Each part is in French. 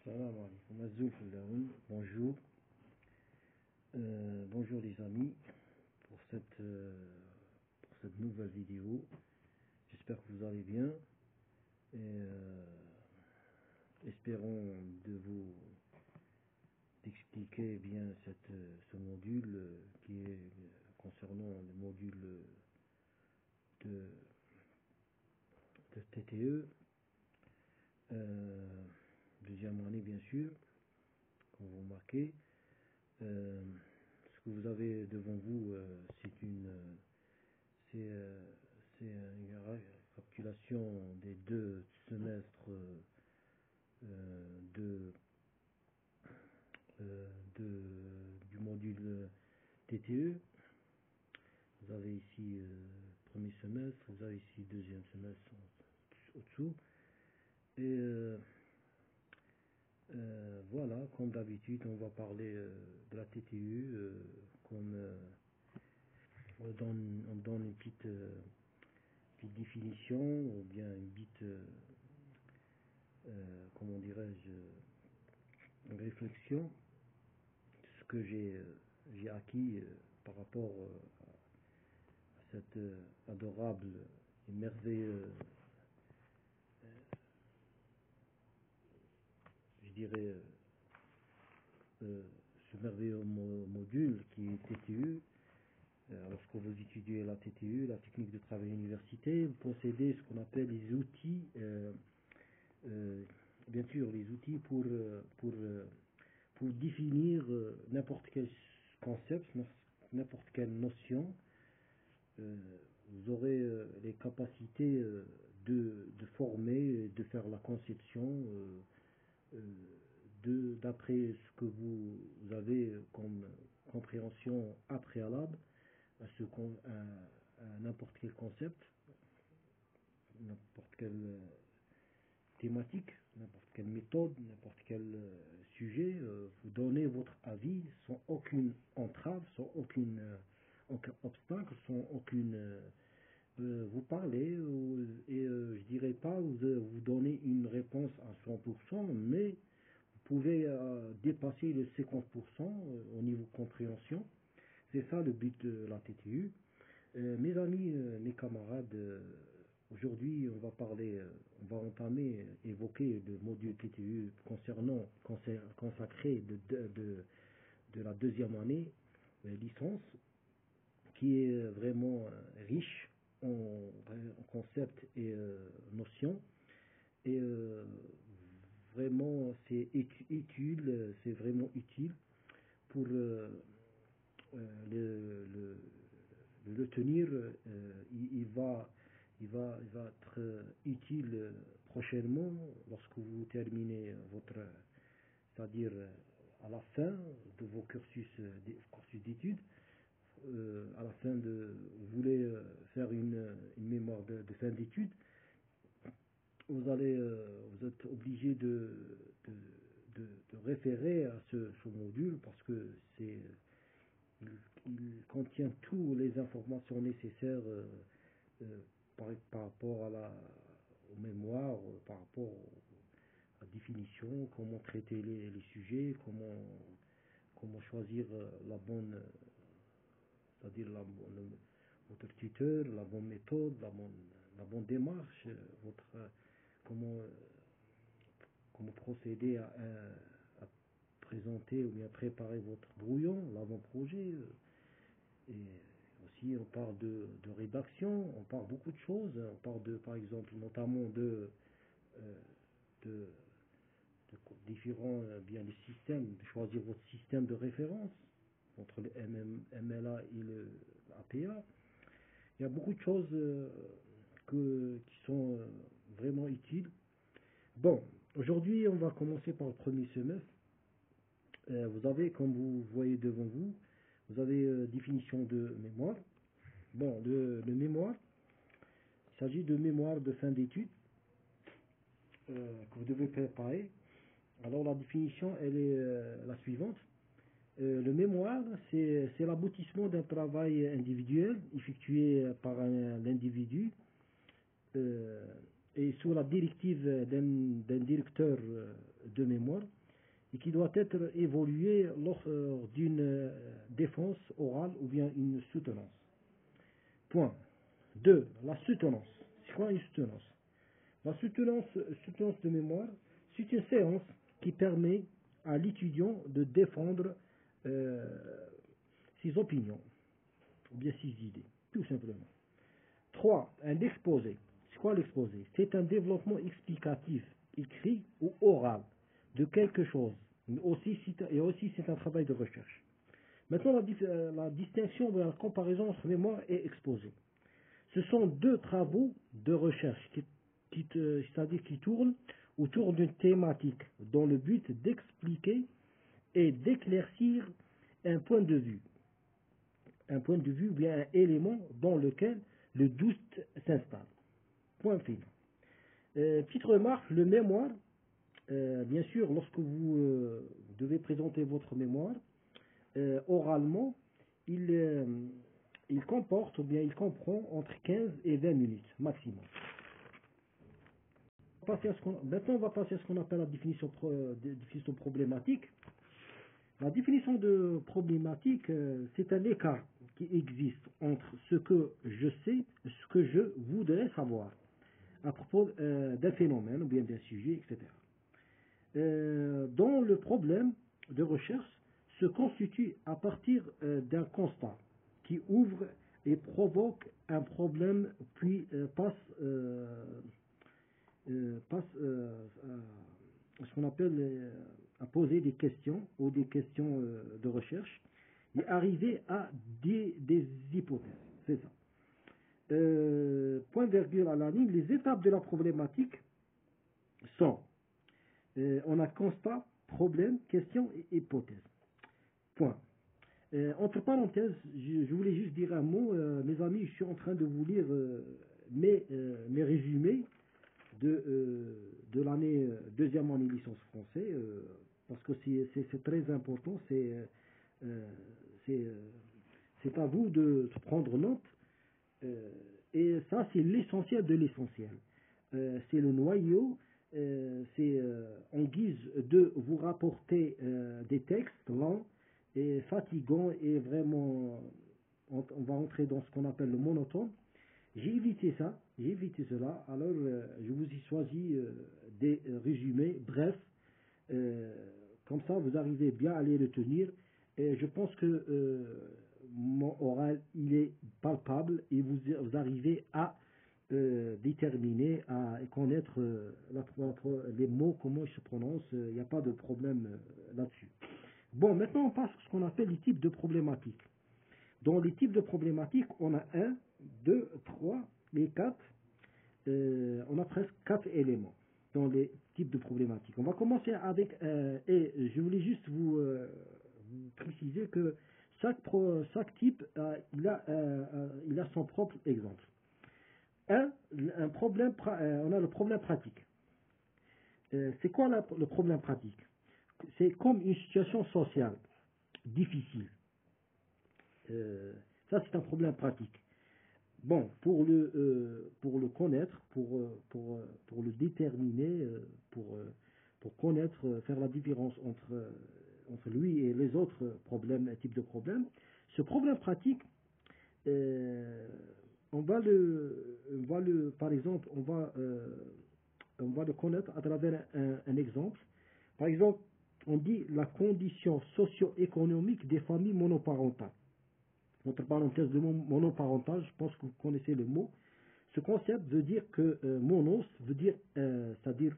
Salam alaikum. Azoul Filaoun. Bonjour. Bonjour les amis pour cette nouvelle vidéo. J'espère que vous allez bien et espérons de vous d'expliquer bien ce module qui est concernant le module de TTE. Deuxième année bien sûr, comme vous remarquez. Ce que vous avez devant vous, c'est une récapitulation des deux semestres du module TTE. Vous avez ici premier semestre, vous avez ici deuxième semestre au-dessous. Et voilà, comme d'habitude, on va parler de la TTU, comme on donne une petite définition, ou bien une petite, comment dirais-je, une réflexion de ce que j'ai acquis par rapport à cette adorable et merveilleuse, je dirais, ce merveilleux module qui est TTU. Lorsque vous étudiez la TTU, la technique de travail université, vous possédez ce qu'on appelle les outils, bien sûr les outils pour définir n'importe quel concept, n'importe quelle notion. Vous aurez les capacités de former, de faire la conception d'après ce que vous avez comme compréhension à préalable à n'importe quel concept, n'importe quelle thématique, n'importe quelle méthode, n'importe quel sujet. Vous donnez votre avis sans aucune entrave, sans aucun obstacle, sans aucune... vous parlez et je dirais pas vous donnez une réponse à 100%, mais vous pouvez dépasser les 50% au niveau compréhension. C'est ça le but de la TTU. Mes amis, mes camarades, aujourd'hui on va évoquer le module TTU consacré de la deuxième année licence, qui est vraiment riche en concepts et notions, et vraiment c'est vraiment utile pour le tenir. Il va être utile prochainement lorsque vous terminez c'est-à-dire à la fin de vos cursus d'études. À la fin vous voulez faire une mémoire de fin d'études, vous êtes obligé de référer à ce module, parce que il contient toutes les informations nécessaires par rapport au mémoire, par rapport à la définition, comment traiter les sujets, comment choisir la bonne, c'est-à-dire votre tuteur, la bonne méthode, la bonne démarche, comment procéder à présenter ou bien préparer votre brouillon, l'avant-projet. Et aussi on parle de rédaction, on parle beaucoup de choses, on parle par exemple notamment de différents bien les systèmes, de choisir votre système de référence entre le MLA et le APA. Il y a beaucoup de choses qui sont vraiment utiles. Bon, aujourd'hui on va commencer par le premier semestre. Vous avez, comme vous voyez devant vous, vous avez définition de mémoire. Bon, le mémoire, il s'agit de mémoire de fin d'études que vous devez préparer. Alors la définition, elle est la suivante. Le mémoire, c'est l'aboutissement d'un travail individuel effectué par l'individu et sous la directive d'un directeur de mémoire et qui doit être évolué lors d'une défense orale ou bien une soutenance. Point 2. La soutenance. C'est quoi une soutenance? La soutenance de mémoire, c'est une séance qui permet à l'étudiant de défendre ses opinions ou bien ses idées, tout simplement. 3. Un exposé. C'est quoi l'exposé? C'est un développement explicatif, écrit ou oral, de quelque chose. Mais aussi, c'est un travail de recherche. Maintenant, la distinction de la comparaison entre mémoire et exposé. Ce sont deux travaux de recherche c'est-à-dire qui tournent autour d'une thématique dans le but d'expliquer et d'éclaircir un point de vue. Un point de vue ou bien un élément dans lequel le doute s'installe. Point final. Petite remarque, le mémoire, bien sûr, lorsque vous devez présenter votre mémoire, oralement, il comporte ou bien il comprend entre 15 et 20 minutes maximum. Maintenant, on va passer à ce qu'on appelle la définition problématique. La définition de problématique, c'est un écart qui existe entre ce que je sais et ce que je voudrais savoir à propos d'un phénomène ou bien d'un sujet, etc. Dont le problème de recherche se constitue à partir d'un constat qui ouvre et provoque un problème puis passe ce qu'on appelle à poser des questions ou des questions de recherche et arriver à des hypothèses. C'est ça. Point virgule à la ligne, les étapes de la problématique sont on a constat, problème, question et hypothèse. Point. Entre parenthèses, je voulais juste dire un mot, mes amis, je suis en train de vous lire mes résumés de l'année deuxième année licence français parce que c'est très important, c'est à vous de prendre note et ça c'est l'essentiel de l'essentiel, c'est le noyau, c'est en guise de vous rapporter des textes lents et fatigants et vraiment on va entrer dans ce qu'on appelle le monotone. J'ai évité cela, alors je vous ai choisi des résumés brefs, comme ça vous arrivez bien à les retenir, et je pense que mon oral il est palpable et vous arrivez à déterminer, à connaître les mots, comment ils se prononcent, il n'y a pas de problème là-dessus. Bon, maintenant on passe à ce qu'on appelle les types de problématiques. Dans les types de problématiques, on a 1, 2, 3 et 4. On a presque 4 éléments dans les types de problématiques. On va commencer avec, et je voulais juste vous préciser que chaque type, il a son propre exemple. Un problème, on a le problème pratique. C'est quoi le problème pratique? C'est comme une situation sociale difficile. Ça, c'est un problème pratique. Bon, pour le connaître, pour le déterminer, pour connaître, faire la différence entre lui et les autres types de problèmes, ce problème pratique, par exemple, on va le connaître à travers un exemple. Par exemple, on dit la condition socio-économique des familles monoparentales. Entre parenthèses, le mot monoparental, je pense que vous connaissez le mot. Ce concept veut dire que monos veut dire, c'est-à-dire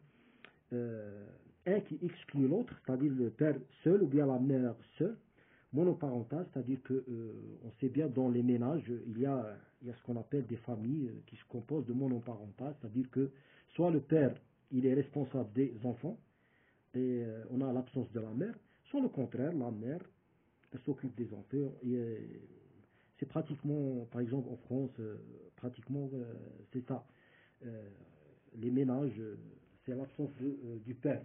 un qui exclut l'autre, c'est-à-dire le père seul ou bien la mère seule. Monoparental, c'est-à-dire que on sait bien dans les ménages, il y a ce qu'on appelle des familles qui se composent de monoparental, c'est-à-dire que soit le père il est responsable des enfants et on a l'absence de la mère, soit le contraire, la mère elle s'occupe des enfants et c'est pratiquement, par exemple en France, pratiquement c'est ça. Les ménages, c'est l'absence du père.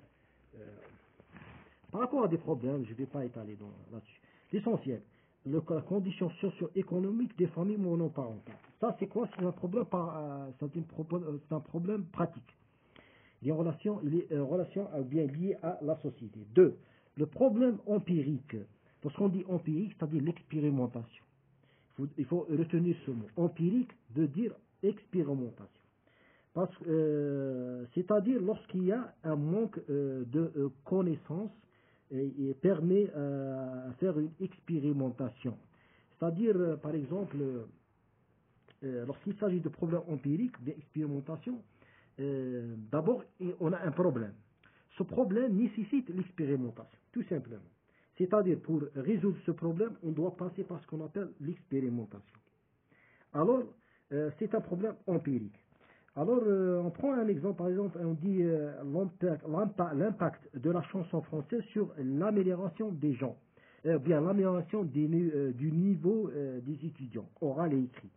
Par rapport à des problèmes, je ne vais pas étaler là-dessus. L'essentiel, la condition socio-économique des familles monoparentales. Ça, c'est quoi? C'est un problème pratique. Il est en relation bien lié à la société. 2. Le problème empirique. Lorsqu'on dit empirique, c'est-à-dire l'expérimentation. Il faut retenir ce mot. Empirique veut dire expérimentation. C'est-à-dire lorsqu'il y a un manque de connaissances et permet à faire une expérimentation. C'est-à-dire, par exemple, lorsqu'il s'agit de problèmes empiriques, d'expérimentation, d'abord, on a un problème. Ce problème nécessite l'expérimentation, tout simplement. C'est-à-dire, pour résoudre ce problème, on doit passer par ce qu'on appelle l'expérimentation. Alors, c'est un problème empirique. Alors, on prend un exemple, par exemple, on dit l'impact de la chanson française sur l'amélioration des gens, bien l'amélioration du niveau des étudiants, oral et écrit.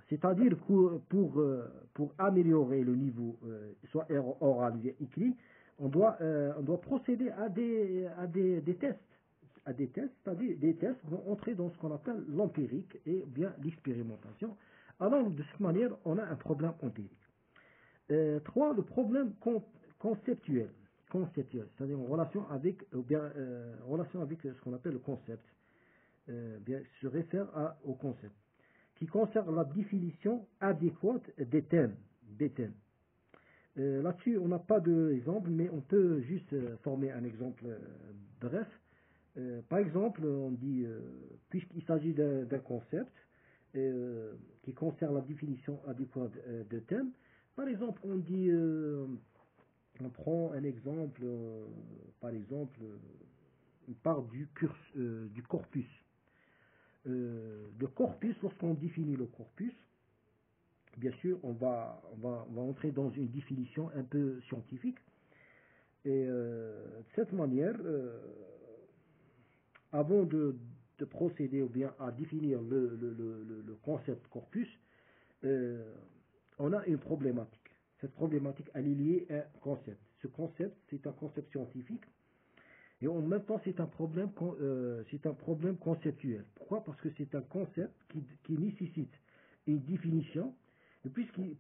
C'est-à-dire pour améliorer le niveau, soit oral ou écrit, on doit procéder à des tests. C'est-à-dire des tests vont entrer dans ce qu'on appelle l'empirique et bien l'expérimentation. Alors, de cette manière, on a un problème empirique. 3. Le problème conceptuel, c'est-à-dire en relation avec ce qu'on appelle le concept. Bien, se réfère au concept, qui concerne la définition adéquate des thèmes. Là-dessus, on n'a pas d'exemple, mais on peut juste former un exemple bref. Par exemple, on dit, puisqu'il s'agit d'un concept qui concerne la définition adéquate de thème, par exemple, on dit, on prend un exemple, par exemple, on part du corpus. Le corpus, lorsqu'on définit le corpus, bien sûr, on va entrer dans une définition un peu scientifique. Et de cette manière, avant de procéder ou bien à définir le concept corpus, on a une problématique. Cette problématique, elle est liée à un concept. Ce concept, c'est un concept scientifique. Et en même temps, c'est un problème conceptuel. Pourquoi? Parce que c'est un concept qui nécessite une définition. Et puisqu'il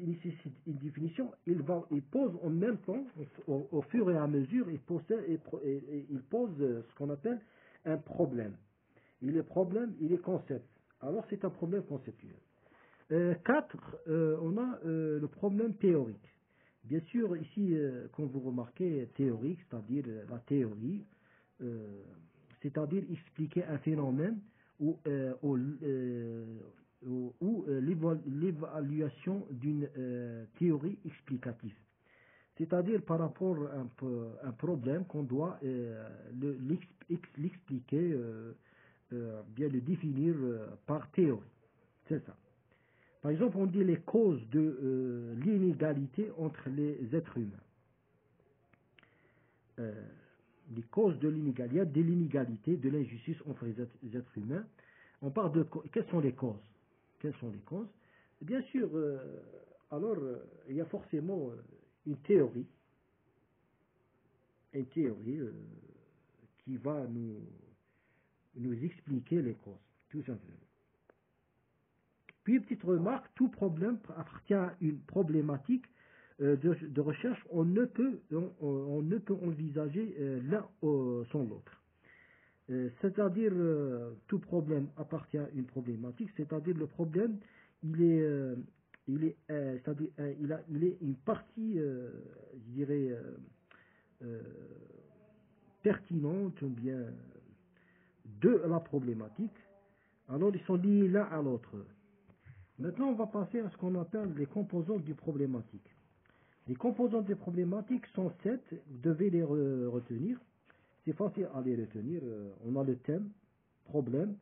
nécessite une définition, il pose en même temps, au fur et à mesure, il pose ce qu'on appelle un problème. Il est problème, il est concept. Alors c'est un problème conceptuel. 4, on a le problème théorique. Bien sûr, ici, comme vous remarquez, théorique, c'est-à-dire la théorie, c'est-à-dire expliquer un phénomène ou l'évaluation d'une théorie explicative. C'est-à-dire par rapport à un problème qu'on doit l'expliquer, bien le définir par théorie. C'est ça. Par exemple, on dit les causes de l'inégalité entre les êtres humains. Les causes de l'inégalité, il y a de l'inégalité, de l'injustice entre les êtres humains. On parle de quelles sont les causes? Quelles sont les causes? Bien sûr, il y a forcément une théorie qui va nous expliquer les causes, tout simplement. Puis, petite remarque, tout problème appartient à une problématique de recherche. On ne peut envisager l'un sans l'autre. C'est-à-dire, tout problème appartient à une problématique, c'est-à-dire le problème, il est une partie, je dirais, pertinente ou bien de la problématique. Alors, ils sont liés l'un à l'autre. Maintenant, on va passer à ce qu'on appelle les composantes du problématique. Les composantes des problématiques sont 7, vous devez les retenir. C'est facile à les retenir. On a le thème, problème,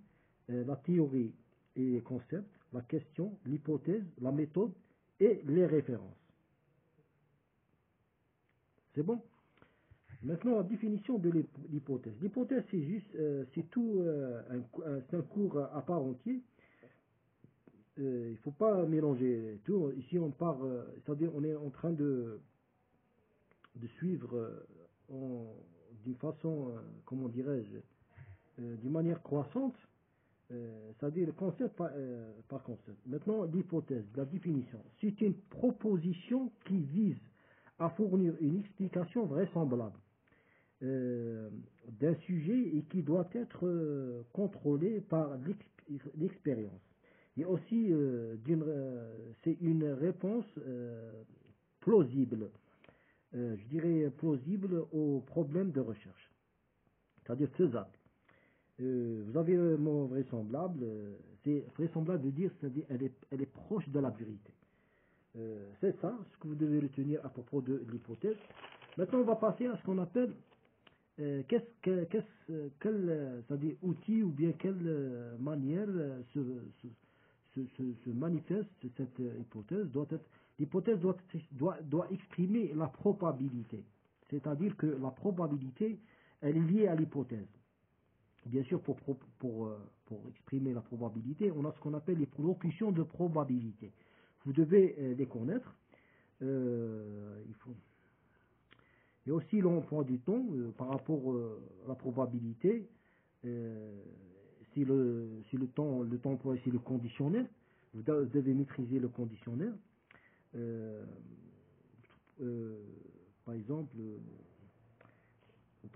la théorie et les concepts, la question, l'hypothèse, la méthode et les références. C'est bon? Maintenant, la définition de l'hypothèse. L'hypothèse, c'est juste, c'est un cours à part entier. Il ne faut pas mélanger tout. Ici, on part, c'est-à-dire on est en train de suivre d'une façon, comment dirais-je, d'une manière croissante, C'est-à-dire le concept par concept. Maintenant, l'hypothèse, la définition. C'est une proposition qui vise à fournir une explication vraisemblable d'un sujet et qui doit être contrôlé par l'expérience. Et aussi, c'est une réponse plausible, je dirais plausible au problème de recherche, c'est-à-dire faisable. Vous avez le mot vraisemblable, c'est vraisemblable de dire, c'est-à-dire elle est proche de la vérité. C'est ça ce que vous devez retenir à propos de l'hypothèse. Maintenant, on va passer à ce qu'on appelle quel c'est-à-dire outil ou bien quelle manière se manifeste cette hypothèse. L'hypothèse doit exprimer la probabilité. C'est-à-dire que la probabilité, elle est liée à l'hypothèse. Bien sûr, pour exprimer la probabilité, on a ce qu'on appelle les locutions de probabilité. Vous devez les connaître. Il faut. Et aussi l'emploi du temps par rapport à la probabilité. Si le temps employé, c'est le conditionnel, vous devez maîtriser le conditionnel. Par exemple,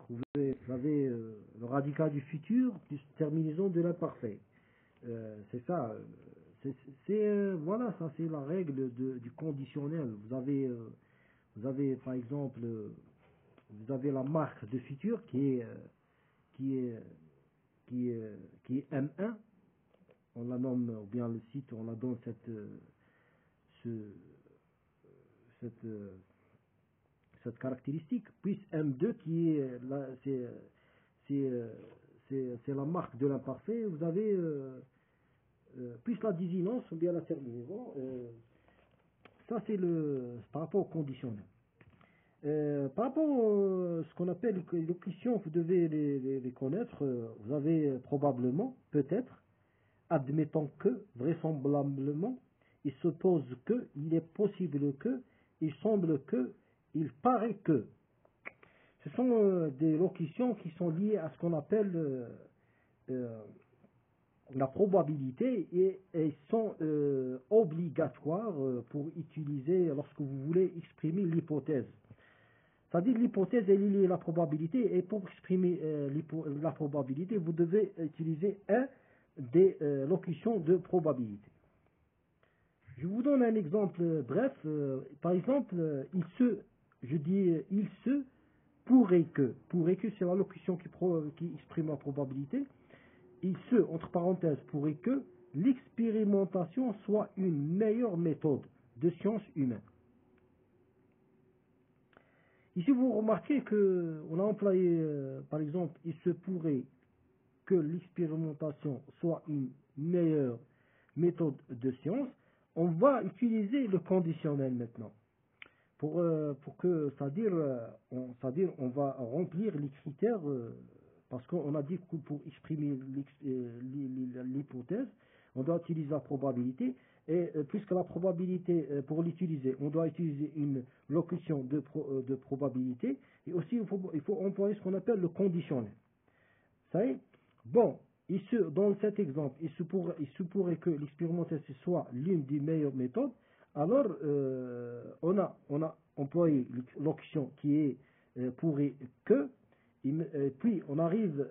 vous avez le radical du futur plus terminaison de l'imparfait. C'est ça. Voilà, ça c'est la règle du conditionnel. Vous avez par exemple, vous avez la marque de futur qui est M1. On la nomme, ou bien le site, on la donne cette caractéristique, puis M2 qui est là, c'est la marque de l'imparfait. Vous avez plus la désinence ou bien la terminaison. Ça c'est par rapport au conditionnel. Par rapport à ce qu'on appelle les locutions, vous devez les connaître. Vous avez probablement, peut-être, admettons que, vraisemblablement, il se pose que, il est possible que, il semble que, il paraît que. Ce sont des locutions qui sont liées à ce qu'on appelle la probabilité et sont obligatoires pour utiliser lorsque vous voulez exprimer l'hypothèse. C'est-à-dire l'hypothèse est liée à la probabilité et pour exprimer la probabilité, vous devez utiliser un des locutions de probabilité. Je vous donne un exemple bref. Par exemple, il se pourrait que. Pourrait que, c'est la locution qui exprime la probabilité. Il se, entre parenthèses, pourrait que l'expérimentation soit une meilleure méthode de science humaine. Ici, vous remarquez qu'on a employé, par exemple, il se pourrait que l'expérimentation soit une meilleure méthode de science. On va utiliser le conditionnel maintenant. Pour que, c'est-à-dire, on va remplir les critères, parce qu'on a dit que pour exprimer l'hypothèse, on doit utiliser la probabilité, et puisque la probabilité, pour l'utiliser, on doit utiliser une locution de probabilité, et aussi il faut employer ce qu'on appelle le conditionnel. Ça y est. Bon, dans cet exemple, il se pourrait que l'expérimentation soit l'une des meilleures méthodes. Alors, on a employé l'option qui est pourrait que, puis on arrive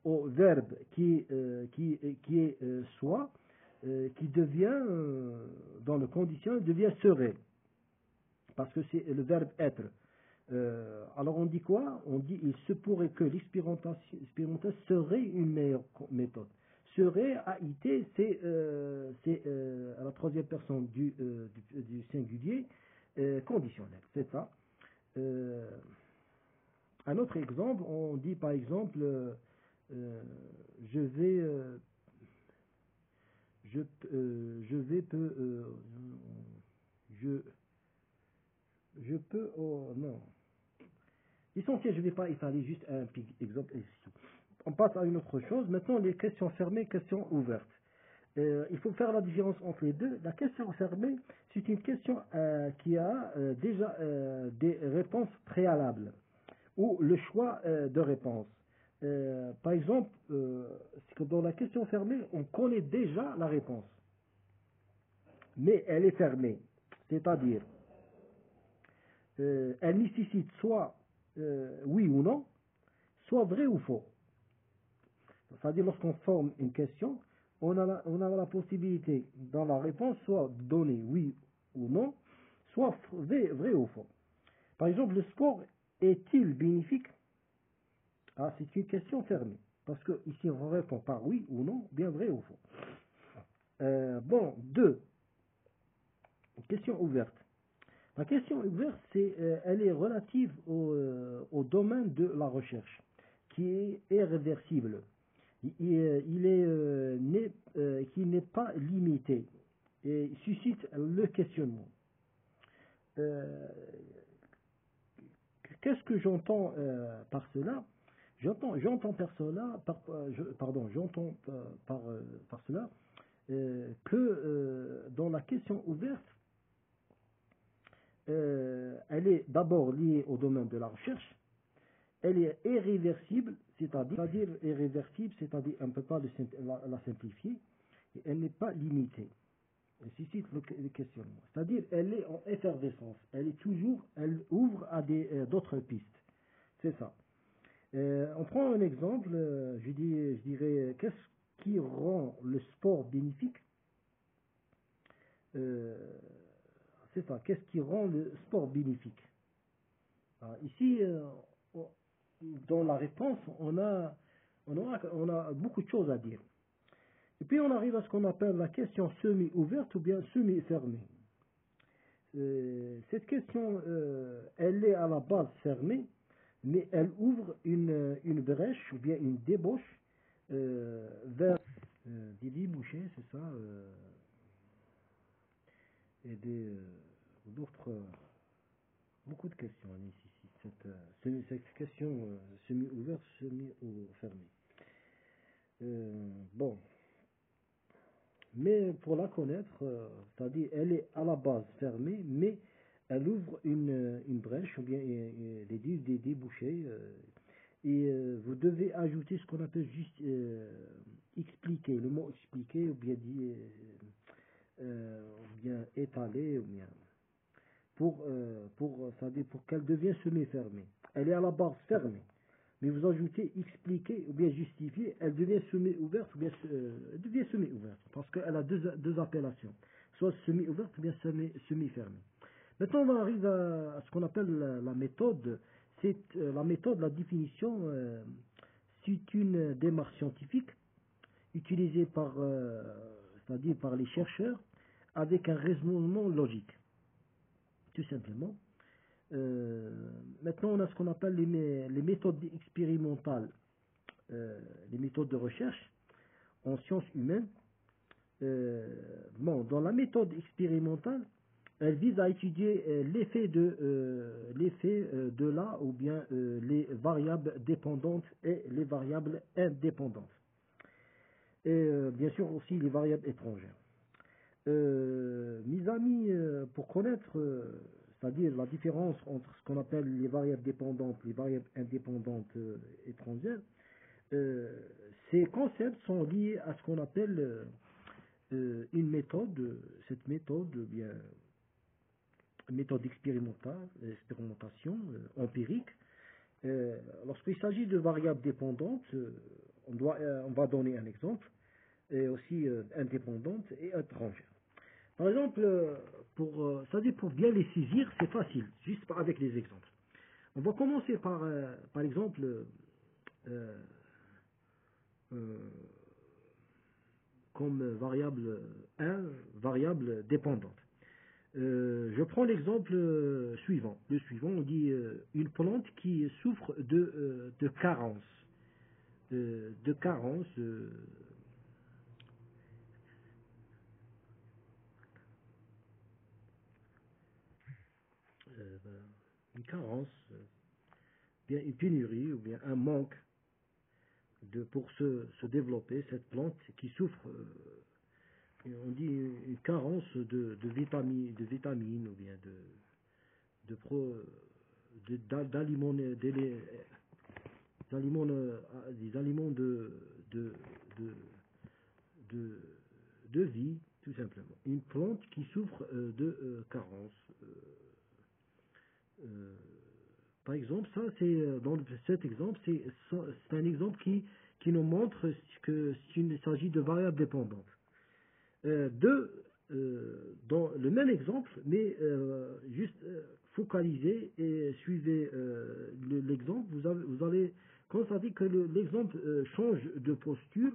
au verbe qui est soit, qui devient, dans le conditionnel, devient serait, parce que c'est le verbe être. Alors on dit quoi? On dit il se pourrait que l'expérimentation serait une meilleure méthode. Serait, AIT, c'est à la troisième personne du singulier conditionnel. C'est ça. Un autre exemple, on dit par exemple non. L'essentiel, je ne vais pas étaler juste un exemple ici. On passe à une autre chose. Maintenant, les questions fermées, questions ouvertes. Il faut faire la différence entre les deux. La question fermée, c'est une question qui a déjà des réponses préalables ou le choix de réponse. Par exemple, c'est que dans la question fermée, on connaît déjà la réponse, mais elle est fermée. C'est-à-dire, elle nécessite soit oui ou non, soit vrai ou faux. C'est-à-dire, lorsqu'on forme une question, on a la possibilité dans la réponse soit de donner oui ou non, soit vrai ou faux. Par exemple, le sport est-il bénéfique? Ah, c'est une question fermée. Parce que ici, on répond par oui ou non, bien vrai ou faux. Bon, deux, question ouverte. La question ouverte, elle est relative au domaine de la recherche, qui est irréversible. Qui n'est pas limité et suscite le questionnement. Qu'est-ce que j'entends par cela? J'entends par cela, par cela que dans la question ouverte, elle est d'abord liée au domaine de la recherche, elle est irréversible, c'est-à-dire irréversible, c'est-à-dire on ne peut pas la simplifier, et elle n'est pas limitée. Elle suscite le questionnement. C'est-à-dire elle est en effervescence, elle ouvre à d'autres pistes. C'est ça. On prend un exemple, je dirais, qu'est-ce qui rend le sport bénéfique? C'est ça, qu'est-ce qui rend le sport bénéfique? Alors, ici, dans la réponse, on a beaucoup de choses à dire. Et puis on arrive à ce qu'on appelle la question semi-ouverte ou bien semi-fermée. Cette question, elle est à la base fermée, mais elle ouvre une brèche ou bien une débauche vers des débouchés, c'est ça, et d'autres, beaucoup de questions ici. Cette question semi-ouverte, semi-fermée. Bon, mais pour la connaître, c'est-à-dire elle est à la base fermée, mais elle ouvre une brèche ou bien des débouchés. Et vous devez ajouter ce qu'on appelle juste expliquer, le mot expliquer ou bien dire, ou bien étaler, ou bien c'est-à-dire pour qu'elle devienne semi-fermée. Elle est à la base fermée. Mais vous ajoutez expliquer ou bien justifier, elle devient semi-ouverte ou bien elle devient semi-ouverte, parce qu'elle a deux appellations, soit semi-ouverte ou bien semi-fermée. Maintenant, on arrive à ce qu'on appelle la méthode. C'est la méthode, la définition, c'est une démarche scientifique utilisée c'est-à-dire par les chercheurs avec un raisonnement logique, tout simplement. Maintenant, on a ce qu'on appelle les méthodes expérimentales, les méthodes de recherche en sciences humaines. Dans la méthode expérimentale, elle vise à étudier l'effet de la ou bien les variables dépendantes et les variables indépendantes. Et bien sûr aussi les variables étrangères. Mes amis, pour connaître, c'est-à-dire la différence entre ce qu'on appelle les variables dépendantes, les variables indépendantes étrangères, ces concepts sont liés à ce qu'on appelle une méthode, cette méthode, bien, une méthode d'expérimentation empirique. Lorsqu'il s'agit de variables dépendantes, on va donner un exemple, et aussi indépendantes et étrangères. Par exemple, c'est-à-dire pour bien les saisir, c'est facile, juste avec les exemples. On va commencer par exemple, comme variable 1, variable dépendante. Je prends l'exemple suivant. Le suivant, on dit une plante qui souffre de carence. De carence. Une carence, bien une pénurie ou bien un manque pour se développer, cette plante qui souffre, on dit une carence de vitamines ou bien des aliments de, de, de vie, tout simplement. Une plante qui souffre de carence. Par exemple, ça c'est dans cet exemple, c'est un exemple qui nous montre qu'il s'agit de variables dépendantes. Dans le même exemple, mais juste focalisez et suivez l'exemple, vous allez constater que l'exemple change de posture.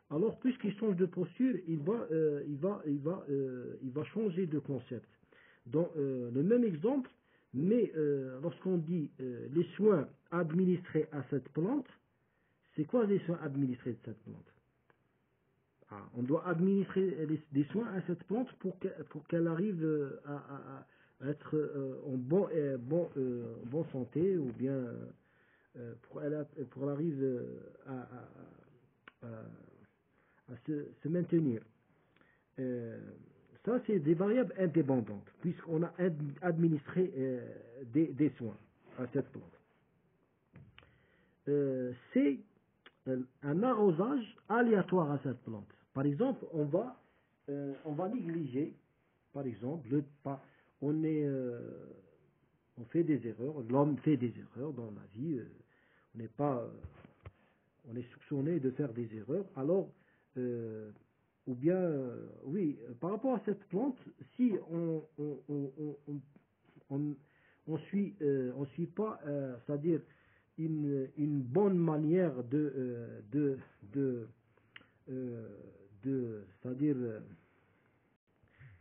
Alors, puisqu'il change de posture, il va changer de concept. Dans le même exemple, mais lorsqu'on dit les soins administrés à cette plante, c'est quoi les soins administrés de cette plante? On doit administrer des soins à cette plante pour qu'elle arrive à être en bonne santé, ou bien pour qu'elle arrive à se maintenir. Ça, c'est des variables indépendantes, puisqu'on a administré des soins à cette plante. C'est un arrosage aléatoire à cette plante. Par exemple, on va négliger, par exemple, on fait des erreurs, l'homme fait des erreurs dans la vie, on est soupçonné de faire des erreurs, alors, ou bien, oui, par rapport à cette plante, si on suit pas, c'est-à-dire une bonne manière c'est-à-dire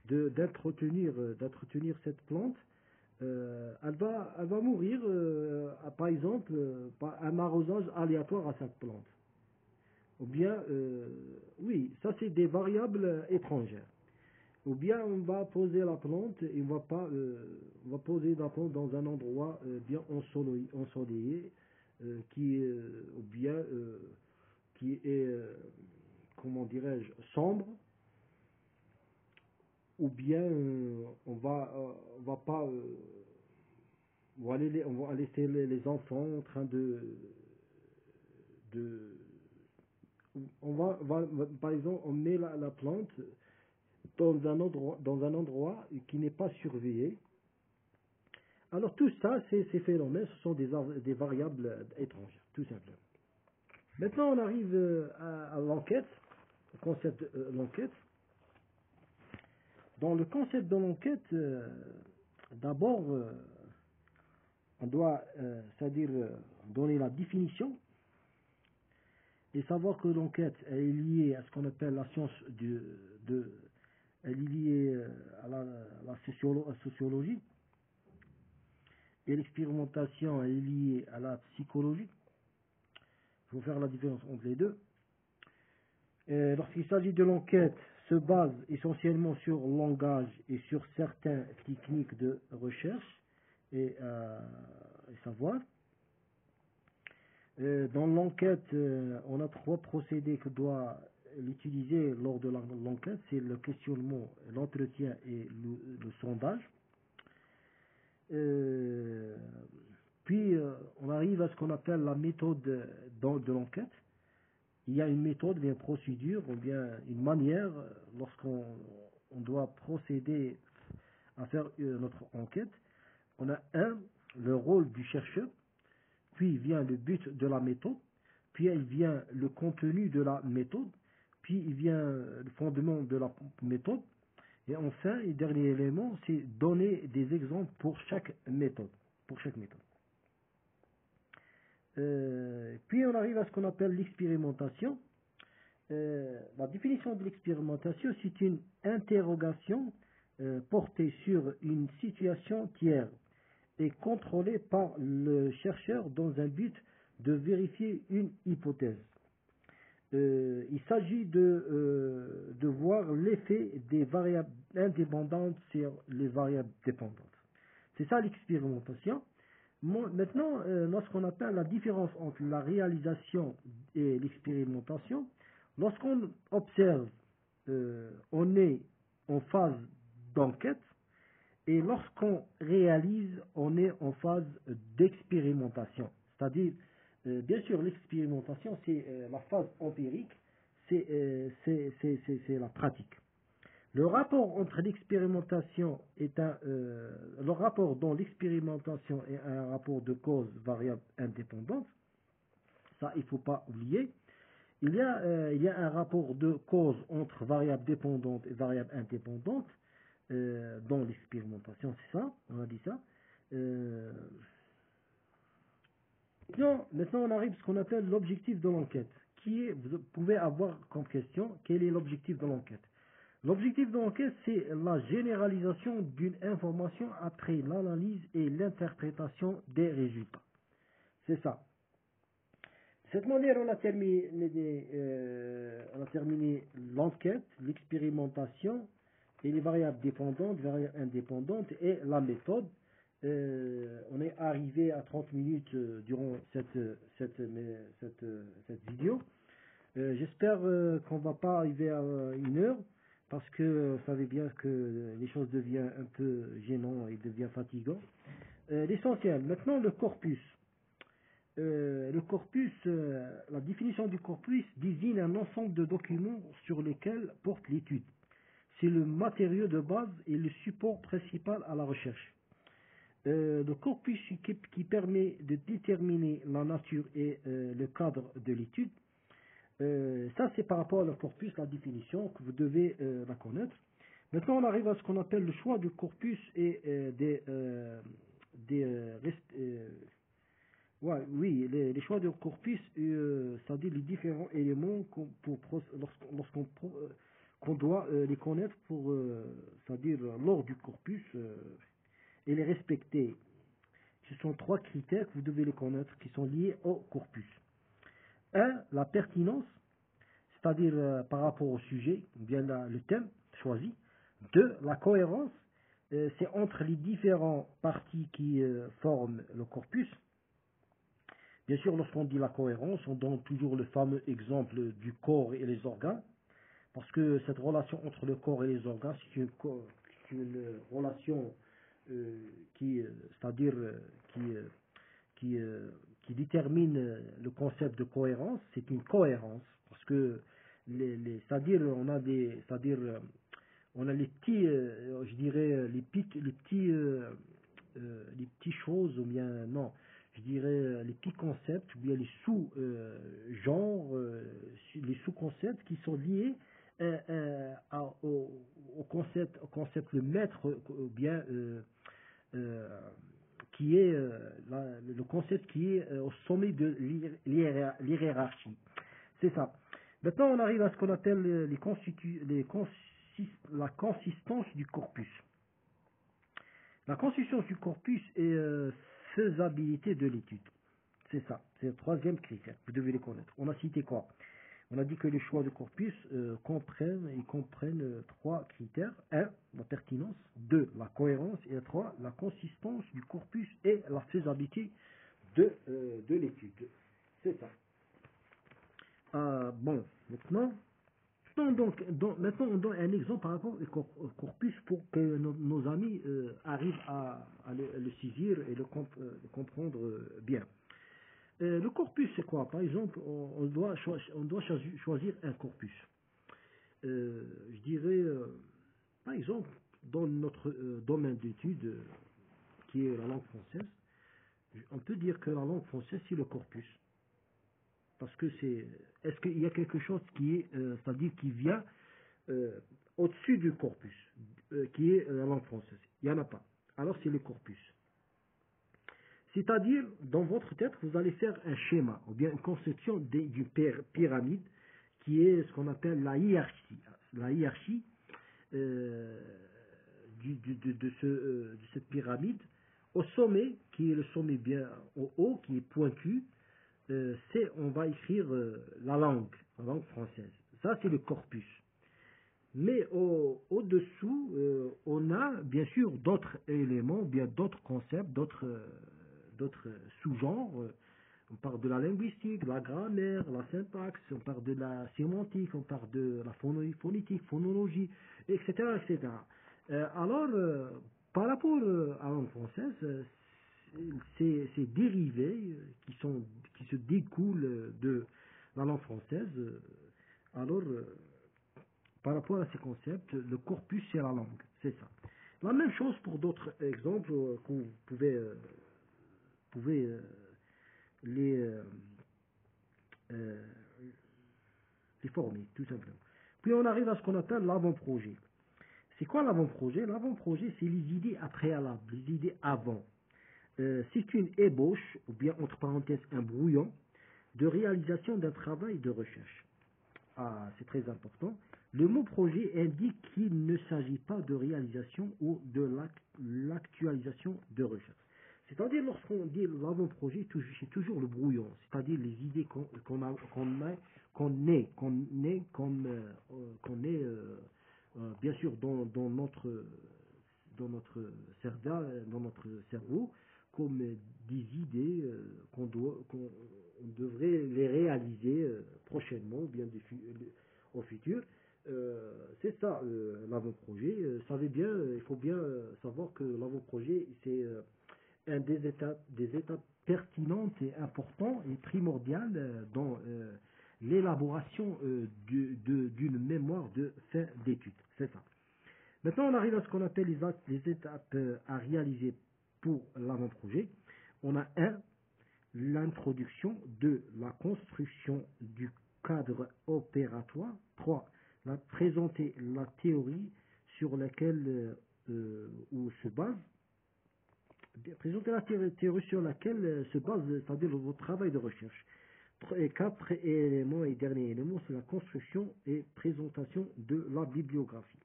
d'entretenir cette plante, elle va mourir, par exemple, par un arrosage aléatoire à cette plante. Ou bien, oui, ça c'est des variables étrangères. Ou bien on va poser la plante, et on va poser la plante dans un endroit bien ensoleillé, ou bien qui est, comment dirais-je, sombre. Ou bien on va pas, on va laisser les enfants en train par exemple, on met la plante dans un endroit qui n'est pas surveillé. Alors tout ça, ces phénomènes, ce sont des variables étrangères, tout simplement. Maintenant, on arrive à l'enquête, au concept de l'enquête. Dans le concept de l'enquête, d'abord, on doit, c'est-à-dire donner la définition et savoir que l'enquête est liée à ce qu'on appelle la science elle est liée à la sociologie, et l'expérimentation est liée à la psychologie. Il faut faire la différence entre les deux. Lorsqu'il s'agit de l'enquête, se base essentiellement sur le langage et sur certaines techniques de recherche et savoir. Dans l'enquête, on a 3 procédés que doit l'utiliser lors de l'enquête, c'est le questionnement, l'entretien et le sondage. Puis on arrive à ce qu'on appelle la méthode de l'enquête. Il y a une méthode, une procédure, ou bien une manière lorsqu'on doit procéder à faire notre enquête. On a le rôle du chercheur, puis vient le but de la méthode, puis il vient le contenu de la méthode, puis il vient le fondement de la méthode, et enfin, le dernier élément, c'est donner des exemples pour chaque méthode. Puis on arrive à ce qu'on appelle l'expérimentation. La définition de l'expérimentation, c'est une interrogation portée sur une situation tierce et contrôlée par le chercheur dans un but de vérifier une hypothèse. Il s'agit de voir l'effet des variables indépendantes sur les variables dépendantes. C'est ça l'expérimentation. Maintenant, lorsqu'on appelle la différence entre la réalisation et l'expérimentation, lorsqu'on observe, on est en phase d'enquête, et lorsqu'on réalise, on est en phase d'expérimentation. C'est-à-dire, Bien sûr, l'expérimentation, c'est la phase empirique, c'est la pratique. Le rapport entre l'expérimentation le rapport dans l'expérimentation est un rapport de cause variable indépendante. Ça, il ne faut pas oublier. Il y a un rapport de cause entre variable dépendante et variable indépendante dans l'expérimentation, c'est ça, on a dit ça. Euh, Maintenant, on arrive à ce qu'on appelle l'objectif de l'enquête. Vous pouvez avoir comme question, quel est l'objectif de l'enquête? L'objectif de l'enquête, c'est la généralisation d'une information après l'analyse et l'interprétation des résultats. C'est ça. De cette manière, on a terminé l'enquête, l'expérimentation et les variables dépendantes, variables indépendantes et la méthode. On est arrivé à 30 minutes durant cette vidéo. J'espère qu'on ne va pas arriver à 1 heure parce que vous savez bien que les choses deviennent un peu gênantes et deviennent fatigantes. L'essentiel, maintenant le corpus. La définition du corpus désigne un ensemble de documents sur lesquels porte l'étude. C'est le matériau de base et le support principal à la recherche. Le corpus qui permet de déterminer la nature et le cadre de l'étude. Ça, c'est par rapport au corpus, la définition, que vous devez la connaître. Maintenant, on arrive à ce qu'on appelle le choix du corpus et les choix du corpus, c'est-à-dire les différents éléments qu'on doit les connaître c'est-à-dire lors du corpus et les respecter. Ce sont 3 critères que vous devez les connaître qui sont liés au corpus. 1. La pertinence, c'est-à-dire par rapport au sujet, ou bien le thème choisi. 2. La cohérence, c'est entre les différentes parties qui forment le corpus. Bien sûr, lorsqu'on dit la cohérence, on donne toujours le fameux exemple du corps et les organes, parce que cette relation entre le corps et les organes, c'est une relation c'est-à-dire qui détermine le concept de cohérence. C'est une cohérence, parce que c'est-à-dire on a les petits, je dirais les petites choses, ou bien non, je dirais les petits concepts, ou bien les sous-genres, les sous-concepts qui sont liés au concept le maître, ou bien qui est le concept qui est au sommet de l'hiérarchie. C'est ça. Maintenant, on arrive à ce qu'on appelle la consistance du corpus. La consistance du corpus est faisabilité de l'étude. C'est ça. C'est le 3e critère. Vous devez les connaître. On a cité quoi? On a dit que les choix de corpus comprennent 3 critères. 1. La pertinence. 2. La cohérence. Et 3. La consistance du corpus et la faisabilité de l'étude. C'est ça. Bon, maintenant on donne un exemple par rapport au corpus pour que nos amis arrivent à le saisir et le comprendre bien. Le corpus, c'est quoi? Par exemple, on doit choisir un corpus. Je dirais, par exemple, dans notre domaine d'études, qui est la langue française, on peut dire que la langue française, c'est le corpus. Parce que est-ce qu'il y a quelque chose qui est, c'est-à-dire qui vient au-dessus du corpus, qui est la langue française? Il n'y en a pas. Alors c'est le corpus. C'est-à-dire, dans votre tête, vous allez faire un schéma, ou bien une conception d'une pyramide, qui est ce qu'on appelle la hiérarchie. La hiérarchie de cette pyramide, au sommet, qui est le sommet bien au haut, qui est pointu, on va écrire la langue française. Ça, c'est le corpus. Mais au-dessous, on a bien sûr d'autres éléments, bien d'autres concepts, d'autres sous-genres. On parle de la linguistique, de la grammaire, la syntaxe, on parle de la sémantique, on parle de la phonétique, phonologie, etc. etc. Alors, par rapport à la langue française, ces dérivés qui se découlent de la langue française. Alors, par rapport à ces concepts, le corpus c'est la langue, c'est ça. La même chose pour d'autres exemples que vous pouvez les, euh, les former, tout simplement. Puis on arrive à ce qu'on appelle l'avant-projet. C'est quoi l'avant-projet? L'avant-projet, c'est les idées préalables, les idées avant. C'est une ébauche, ou bien entre parenthèses un brouillon, de réalisation d'un travail de recherche. Ah, c'est très important. Le mot projet indique qu'il ne s'agit pas de réalisation ou de l'actualisation de recherche. C'est-à-dire, lorsqu'on dit l'avant-projet, c'est toujours le brouillon, c'est-à-dire les idées qu'on est, bien sûr, dans notre cerveau, comme des idées qu'on devrait les réaliser prochainement, ou bien au futur. C'est ça l'avant-projet. Il faut bien savoir que l'avant-projet, c'est un des étapes pertinentes et importantes et primordiales dans l'élaboration d'une mémoire de fin d'études. C'est ça. Maintenant, on arrive à ce qu'on appelle les étapes à réaliser pour l'avant-projet. On a l'introduction, 2, la construction du cadre opératoire, 3, présenter la théorie sur laquelle ou se base, présenter la théorie sur laquelle se base, c'est-à-dire votre travail de recherche. Et 4 éléments et dernier élément, c'est la construction et présentation de la bibliographie,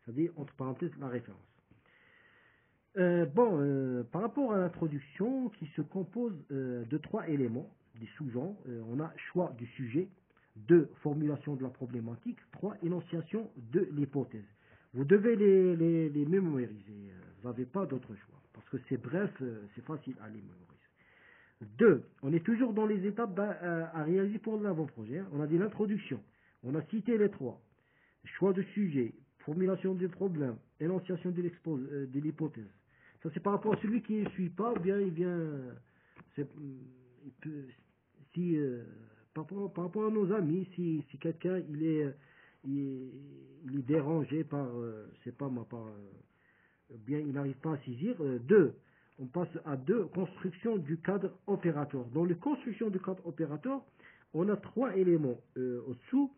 c'est-à-dire entre parenthèses la référence. Par rapport à l'introduction qui se compose de 3 éléments, des sous-genres, on a choix du sujet, 2, formulation de la problématique, 3, énonciation de l'hypothèse. Vous devez les mémoriser, vous n'avez pas d'autre choix, parce que c'est bref, c'est facile à les mémoriser. 2, on est toujours dans les étapes à réaliser pour l'avant-projet. On a dit l'introduction, on a cité les 3, choix de sujet, formulation du problème, énonciation de l'hypothèse. Ça, c'est par rapport à celui qui ne suit pas, ou bien il vient. Par rapport à nos amis, si quelqu'un il est dérangé par, c'est pas moi, bien il n'arrive pas à saisir. 2, on passe à 2, construction du cadre opératoire. Dans la construction du cadre opératoire, on a 3 éléments au-dessous.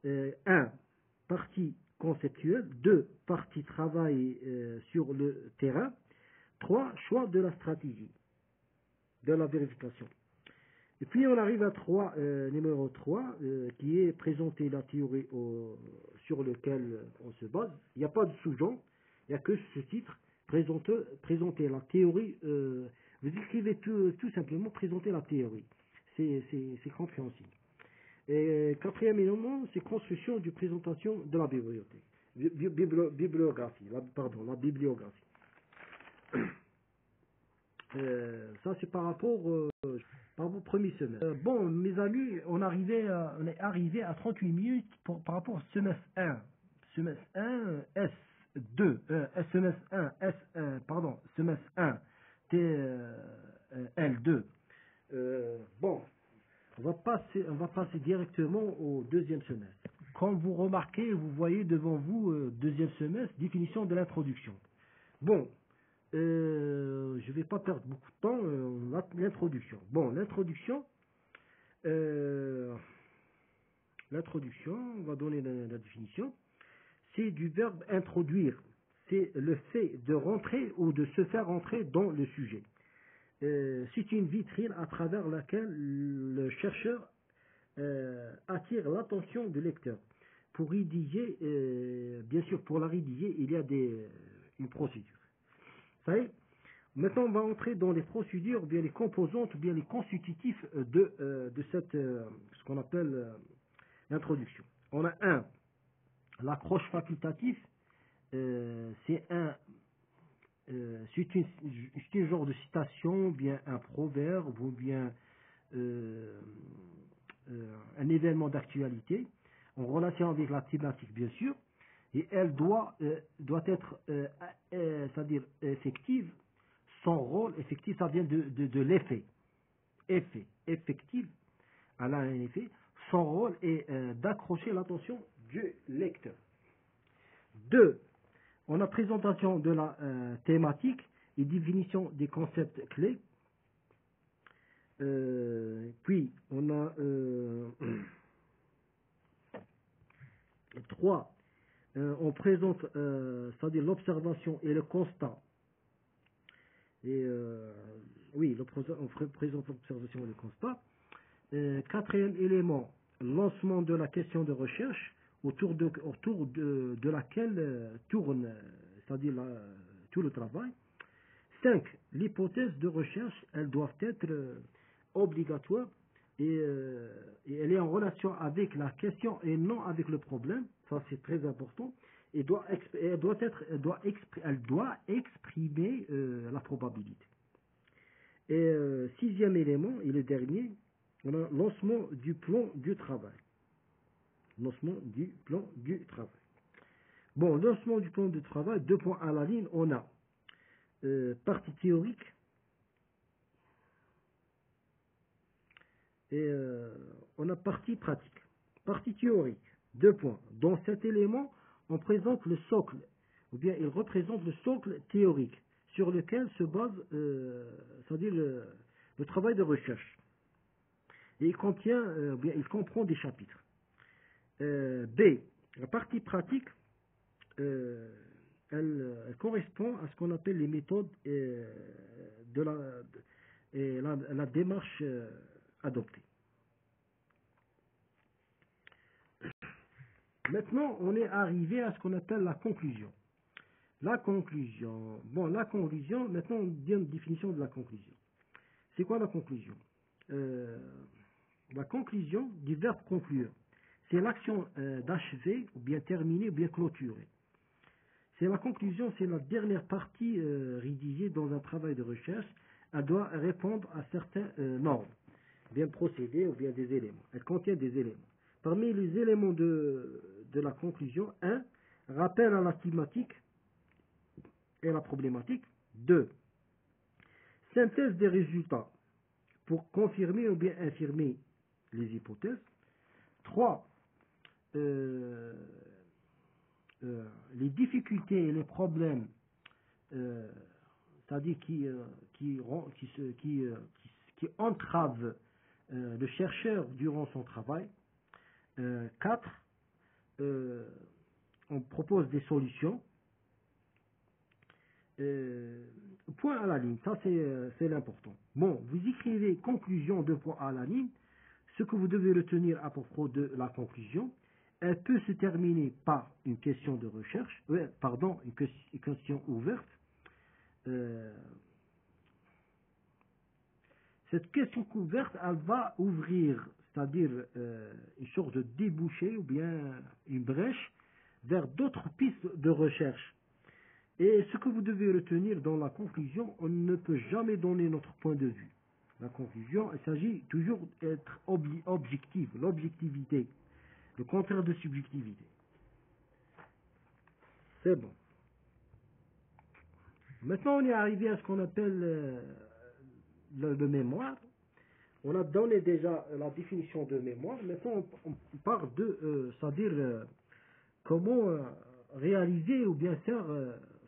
1, partie conceptuelle, 2, partie travail sur le terrain, 3, choix de la stratégie, de la vérification. Et puis on arrive à numéro 3, qui est présenter la théorie sur lequel on se base. Il n'y a pas de sous-genre, il n'y a que ce titre, présenter la théorie. Vous écrivez tout simplement présenter la théorie. C'est compréhensible. Et 4e élément, c'est construction du présentation de la bibliothèque. Bibliographie. La bibliographie. Ça, c'est par rapport au premier semestre. Mes amis, on est arrivé à 38 minutes par rapport au semestre 1. Semestre 1, S2, semestre 1, semestre 1, L2. On va passer directement au deuxième semestre. Comme vous remarquez, vous voyez devant vous, deuxième semestre, définition de l'introduction. Je ne vais pas perdre beaucoup de temps, l'introduction. L'introduction, on va donner la définition. C'est du verbe introduire. C'est le fait de rentrer ou de se faire rentrer dans le sujet. C'est une vitrine à travers laquelle le chercheur attire l'attention du lecteur. Pour rédiger, bien sûr, pour la rédiger, il y a une procédure. Ça y est. Maintenant, on va entrer dans les procédures, bien les composantes, bien les constitutifs de cette, ce qu'on appelle l'introduction. On a l'accroche facultative. C'est un genre de citation, ou bien un proverbe, ou bien un événement d'actualité, en relation avec la thématique, bien sûr, et elle doit être, c'est-à-dire effective. Son rôle effectif, ça vient de l'effet. effet effectif, elle a un effet, son rôle est d'accrocher l'attention du lecteur. 2. On a présentation de la thématique et définition des concepts clés. Puis, on a 3. On présente, c'est-à-dire l'observation et le constat. Et oui, on présente l'observation et le constat. 4e élément, lancement de la question de recherche autour de laquelle tourne, c'est-à-dire tout le travail. 5. L'hypothèse de recherche, elles doivent être obligatoires et elle est en relation avec la question et non avec le problème. Ça, c'est très important. Elle doit exprimer la probabilité. Et 6e élément, et le dernier, on a lancement du plan du travail. Lancement du plan du travail. Bon, lancement du plan du travail, 2 points à la ligne, on a partie théorique et on a partie pratique. Partie théorique, 2 points. Dans cet élément, on présente le socle, ou bien il représente le socle théorique sur lequel se base, c'est-à-dire le travail de recherche. Et il comprend des chapitres. B, la partie pratique, elle correspond à ce qu'on appelle les méthodes de la démarche adoptée. Maintenant, on est arrivé à ce qu'on appelle la conclusion. La conclusion. Bon, la conclusion, maintenant on dit une définition de la conclusion. C'est quoi la conclusion? La conclusion du verbe conclure. C'est l'action d'achever, ou bien terminer, ou bien clôturer. C'est la conclusion, c'est la dernière partie rédigée dans un travail de recherche. Elle doit répondre à certains normes, bien procédés ou bien des éléments. Elle contient des éléments. Parmi les éléments de la conclusion, 1. Rappel à la thématique et la problématique. 2. Synthèse des résultats pour confirmer ou bien infirmer les hypothèses. 3. Les difficultés et les problèmes, c'est-à-dire qui entravent le chercheur durant son travail. 4. On propose des solutions. Point à la ligne, ça c'est l'important. Bon, vous écrivez conclusion de point à la ligne. Ce que vous devez retenir à propos de la conclusion, elle peut se terminer par une question de recherche, une question ouverte. Cette question ouverte, elle va ouvrir, c'est-à-dire une sorte de débouché ou bien une brèche vers d'autres pistes de recherche. Et ce que vous devez retenir dans la conclusion, on ne peut jamais donner notre point de vue. La conclusion, il s'agit toujours d'être objectif, l'objectivité, le contraire de subjectivité. C'est bon. Maintenant, on est arrivé à ce qu'on appelle le mémoire. On a donné déjà la définition de mémoire. Maintenant, on parle de, c'est-à-dire comment réaliser ou bien faire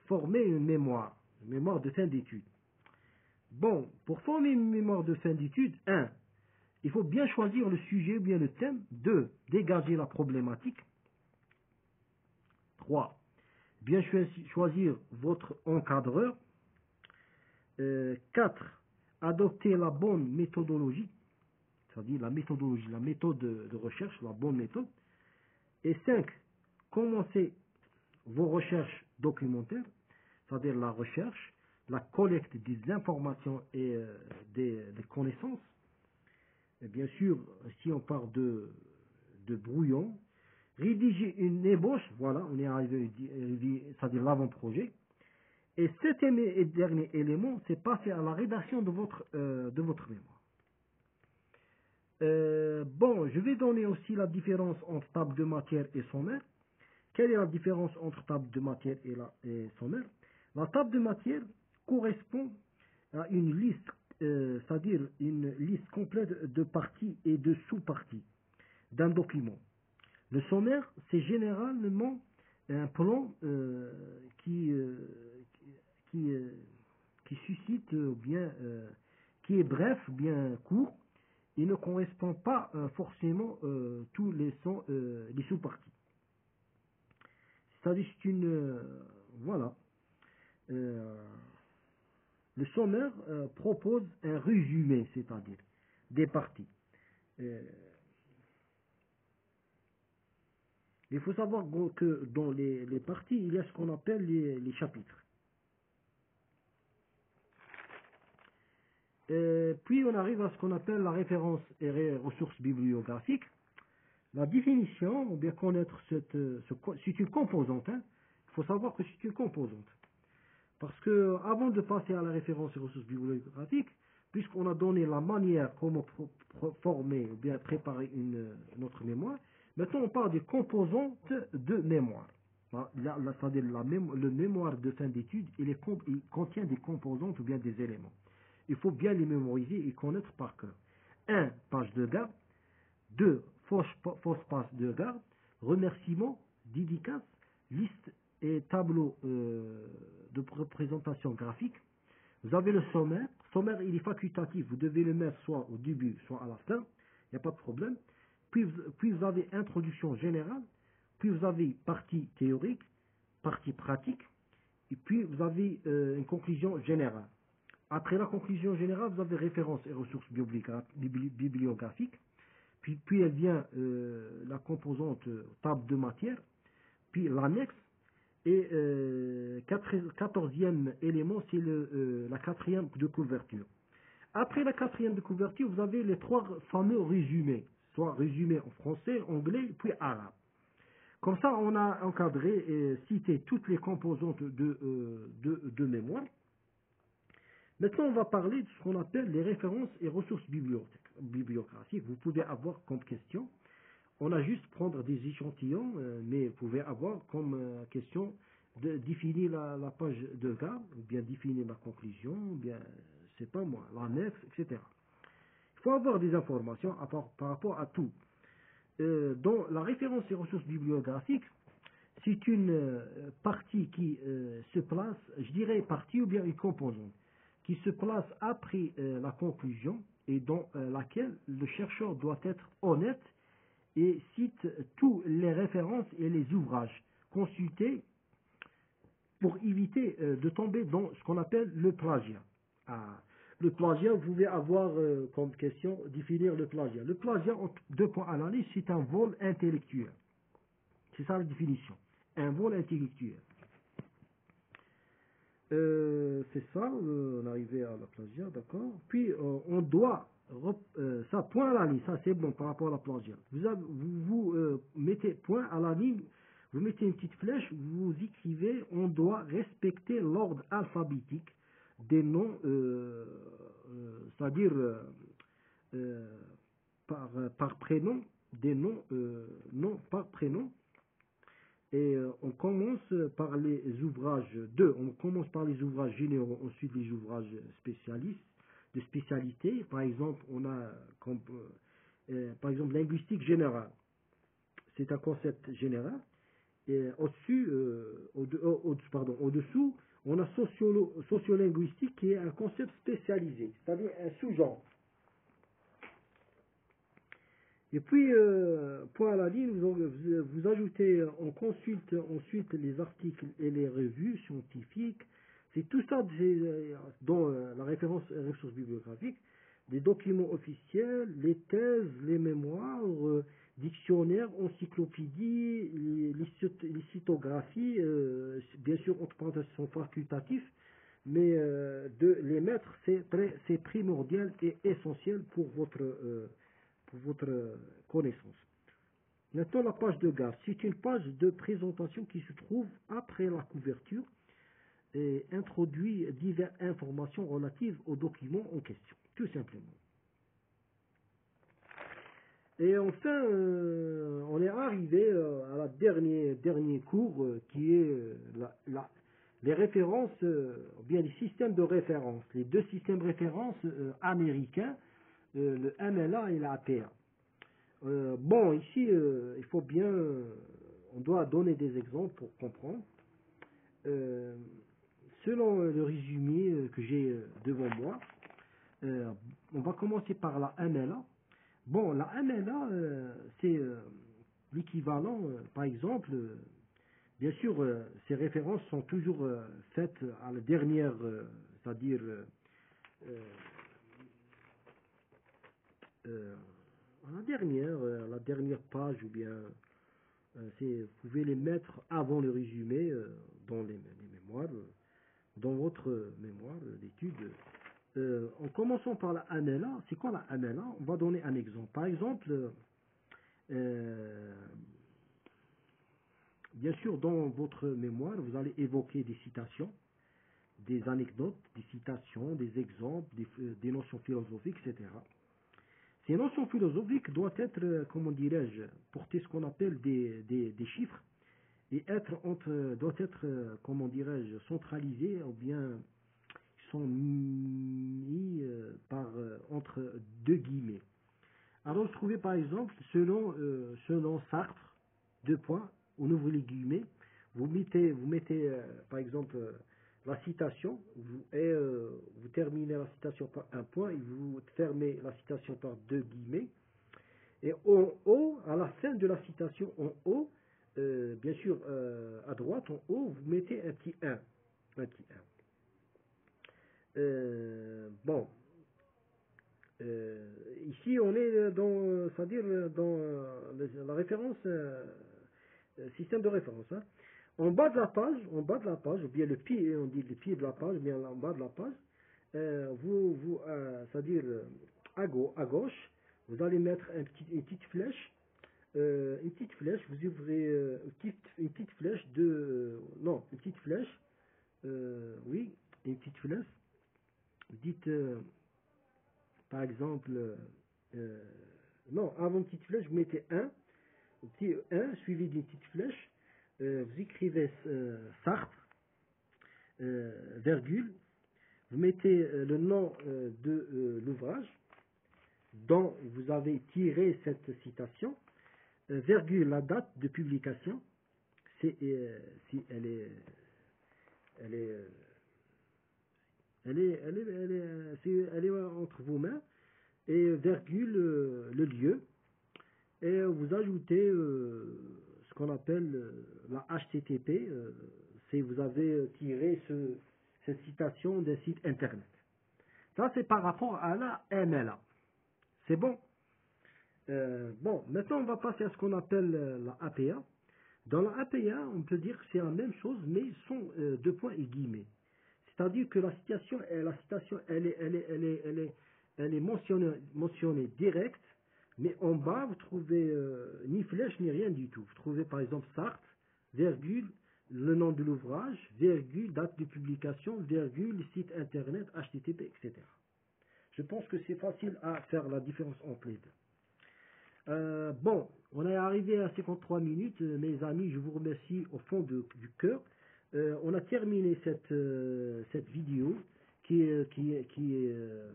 former une mémoire de fin d'étude. Bon, pour former une mémoire de fin d'étude, 1. Il faut bien choisir le sujet ou bien le thème. 2. Dégager la problématique. 3. Bien choisir votre encadreur. 4. Adopter la bonne méthodologie, c'est-à-dire la méthode de recherche, la bonne méthode. Et 5. Commencer vos recherches documentaires, c'est-à-dire la recherche, la collecte des informations et des connaissances. Et bien sûr, si on parle de brouillon, rédiger une ébauche, voilà, on est arrivé, c'est-à-dire l'avant-projet. Et 7e et dernier élément, c'est passer à la rédaction de votre mémoire. Bon, je vais donner aussi la différence entre table de matière et sommaire. Quelle est la différence entre table de matière et sommaire? La table de matière correspond à une liste c'est-à-dire une liste complète de parties et de sous-parties d'un document. Le sommaire, c'est généralement un plan qui, euh, qui suscite bien, qui est bref, bien court, et ne correspond pas forcément tous les sous-parties. C'est-à-dire c'est une voilà. Euh, le sommaire propose un résumé, c'est-à-dire des parties. Euh, il faut savoir que dans les parties, il y a ce qu'on appelle les chapitres. Puis on arrive à ce qu'on appelle la référence et ressources bibliographiques. La définition, ou bien connaître c'est une composante. Hein. Il faut savoir que c'est une composante. Parce que avant de passer à la référence et ressources bibliographiques, puisqu'on a donné la manière comment former ou bien préparer notre mémoire, maintenant on parle des composantes de mémoire. C'est-à-dire le mémoire de fin d'études, il contient des composantes ou bien des éléments. Il faut bien les mémoriser et connaître par cœur. 1. Page de garde. 2. Fausse passe de garde. Remerciements, dédicaces, liste et tableau de représentation graphique. Vous avez le sommaire. Sommaire, il est facultatif. Vous devez le mettre soit au début, soit à la fin. Il n'y a pas de problème. Puis vous avez introduction générale. Puis vous avez partie théorique, partie pratique. Et puis vous avez une conclusion générale. Après la conclusion générale, vous avez références et ressources bibliographiques. Puis elle vient la composante table de matière. Puis l'annexe. Et 14e élément, c'est la 4e de couverture. Après la 4e de couverture, vous avez les 3 fameux résumés, soit résumés en français, anglais, puis arabe. Comme ça, on a encadré et cité toutes les composantes de mémoire. Maintenant, on va parler de ce qu'on appelle les références et ressources bibliographiques. Vous pouvez avoir comme question. On a juste prendre des échantillons, mais vous pouvez avoir comme question de définir la page de garde, ou bien définir la conclusion, ou bien, c'est pas moi, l'annexe, etc. Il faut avoir des informations par rapport à tout. Dans la référence et ressources bibliographiques, c'est une partie qui se place, je dirais partie ou bien une composante, qui se place après la conclusion et dans laquelle le chercheur doit être honnête et cite tous les références et les ouvrages consultés pour éviter de tomber dans ce qu'on appelle le plagiat. Le plagiat, vous pouvez avoir comme question définir le plagiat. Le plagiat, en 2 points à l'analyse, c'est un vol intellectuel. C'est ça la définition. Un vol intellectuel. C'est ça, on est arrivé à la plagiat, d'accord. Puis on doit, ça, point à la ligne, ça c'est bon par rapport à la plagiat. Vous mettez point à la ligne, vous mettez une petite flèche, vous écrivez, on doit respecter l'ordre alphabétique des noms, c'est-à-dire par prénom, des noms, non par prénom. Et on commence par les ouvrages on commence par les ouvrages généraux, ensuite les ouvrages spécialistes, de spécialité. Par exemple, on a par exemple linguistique générale. C'est un concept général. Et au-dessous, on a sociolinguistique qui est un concept spécialisé, c'est-à-dire un sous-genre. Et puis, point à la ligne, vous ajoutez, on consulte ensuite les articles et les revues scientifiques. C'est tout ça dans la référence et ressources bibliographiques, des documents officiels, les thèses, les mémoires, dictionnaires, encyclopédies, les cytographies, bien sûr, entre parenthèses, sont facultatifs, mais de les mettre, c'est primordial et essentiel pour votre connaissance. Maintenant, la page de garde. C'est une page de présentation qui se trouve après la couverture et introduit diverses informations relatives au document en question, tout simplement. Et enfin, on est arrivé à la dernier cours qui est les références, ou bien les systèmes de référence, les deux systèmes de référence américains, le MLA et la APA. Bon, ici, il faut bien, on doit donner des exemples pour comprendre. Selon le résumé que j'ai devant moi, on va commencer par la MLA. Bon, la MLA, c'est l'équivalent, par exemple, bien sûr, ces références sont toujours faites à la dernière, c'est-à-dire à la dernière page, ou bien vous pouvez les mettre avant le résumé dans les mémoires, dans votre mémoire d'études. En commençant par la MLA, c'est quoi la MLA? On va donner un exemple. Par exemple, bien sûr, dans votre mémoire, vous allez évoquer des citations, des anecdotes, des citations, des exemples, des notions philosophiques, etc. Ces notions philosophiques doivent être, comment dirais-je, porter ce qu'on appelle des chiffres et doivent être, comment dirais-je, centralisées ou bien sont mis entre deux guillemets. Alors, trouvez par exemple, selon Sartre, deux points, on ouvre les guillemets, vous mettez par exemple la citation, vous terminez la citation par un point et vous fermez la citation par deux guillemets. Et en haut, à la fin de la citation, en haut, bien sûr, à droite, en haut, vous mettez un petit 1. Un petit 1. Bon. Ici, on est dans, c'est-à-dire dans la référence, système de référence. Hein. En bas de la page, ou bien le pied, on dit le pied de la page, ou bien en bas de la page, c'est-à-dire à gauche, vous allez mettre une petite flèche. Vous ouvrez une petite flèche une petite flèche, oui, une petite flèche. Vous dites, par exemple, non, avant une petite flèche, vous mettez un petit 1 suivi d'une petite flèche, vous écrivez Sartre, virgule, vous mettez le nom de l'ouvrage dont vous avez tiré cette citation, virgule la date de publication, si elle est entre vos mains, et virgule le lieu, et vous ajoutez ce qu'on appelle la HTTP, si vous avez tiré cette citation d'un site internet. Ça, c'est par rapport à la MLA. C'est bon? Bon, maintenant on va passer à ce qu'on appelle la APA. Dans la APA, on peut dire que c'est la même chose, mais sans deux points et guillemets. C'est-à-dire que la citation, elle est mentionnée directe, mais en bas, vous trouvez ni flèche ni rien du tout. Vous trouvez par exemple Sartre, virgule, le nom de l'ouvrage, virgule, date de publication, virgule, site internet, HTTP, etc. Je pense que c'est facile à faire la différence entre les deux. Bon, on est arrivé à 53 minutes, mes amis, je vous remercie au fond du cœur. On a terminé cette vidéo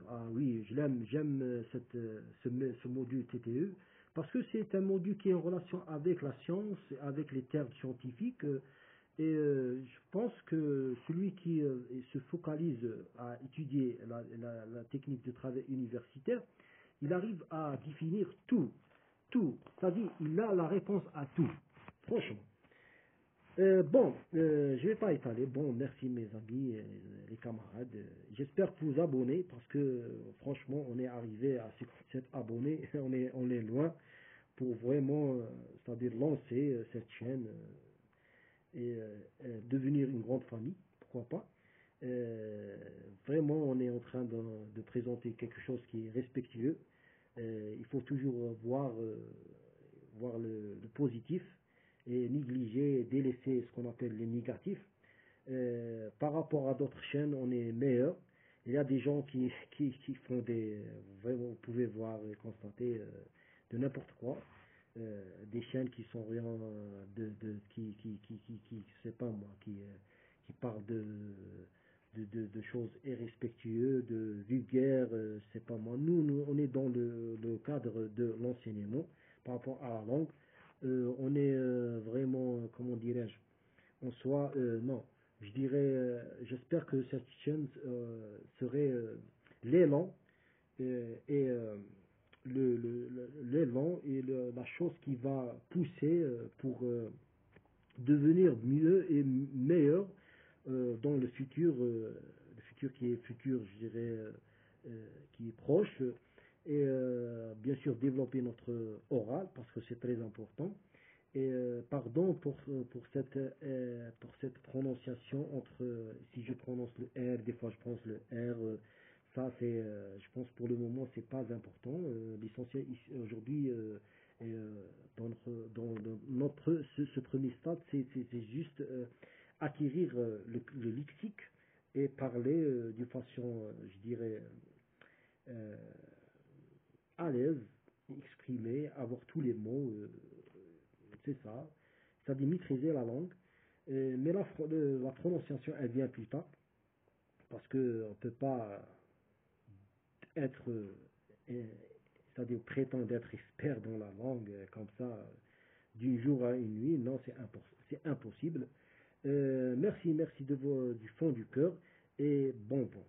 ah oui, j'aime ce module TTE parce que c'est un module qui est en relation avec la science, avec les termes scientifiques. Je pense que celui qui se focalise à étudier la technique de travail universitaire, il arrive à définir tout. C'est-à-dire, il a la réponse à tout. Franchement. Bon, je vais pas étaler. Bon, merci mes amis, les camarades. J'espère que vous abonnez parce que franchement, on est arrivé à 57 abonnés. On est loin pour vraiment, c'est-à-dire lancer cette chaîne et devenir une grande famille. Pourquoi pas? Vraiment, on est en train de présenter quelque chose qui est respectueux. Il faut toujours voir le positif et négliger et délaisser ce qu'on appelle les négatifs. Par rapport à d'autres chaînes, on est meilleur. Il y a des gens qui font vraiment, vous pouvez voir et constater de n'importe quoi. Des chaînes qui sont rien qui c'est pas moi, qui qui parle de choses irrespectueuses, de vulgaires, c'est pas moi. Nous, on est dans le cadre de l'enseignement par rapport à la langue. On est vraiment, comment dirais-je, en soi, non. Je dirais, j'espère que cette chaîne serait l'élan et l'élan et la chose qui va pousser pour devenir mieux et meilleur dans le futur qui est futur, je dirais, qui est proche, et bien sûr développer notre oral parce que c'est très important. Et pardon pour cette prononciation entre, si je prononce le R, des fois je prononce le R, ça c'est, je pense pour le moment c'est pas important. L'essentiel aujourd'hui dans notre ce premier stade, c'est juste acquérir le lexique et parler d'une façon, je dirais, euh, à l'aise, exprimer, avoir tous les mots, c'est ça. C'est-à-dire maîtriser la langue. Mais la prononciation, elle vient plus tard, parce qu'on ne peut pas être, c'est-à-dire prétendre être expert dans la langue comme ça, d'une jour à une nuit. Non, c'est impossible. Merci du fond du cœur et bon vent.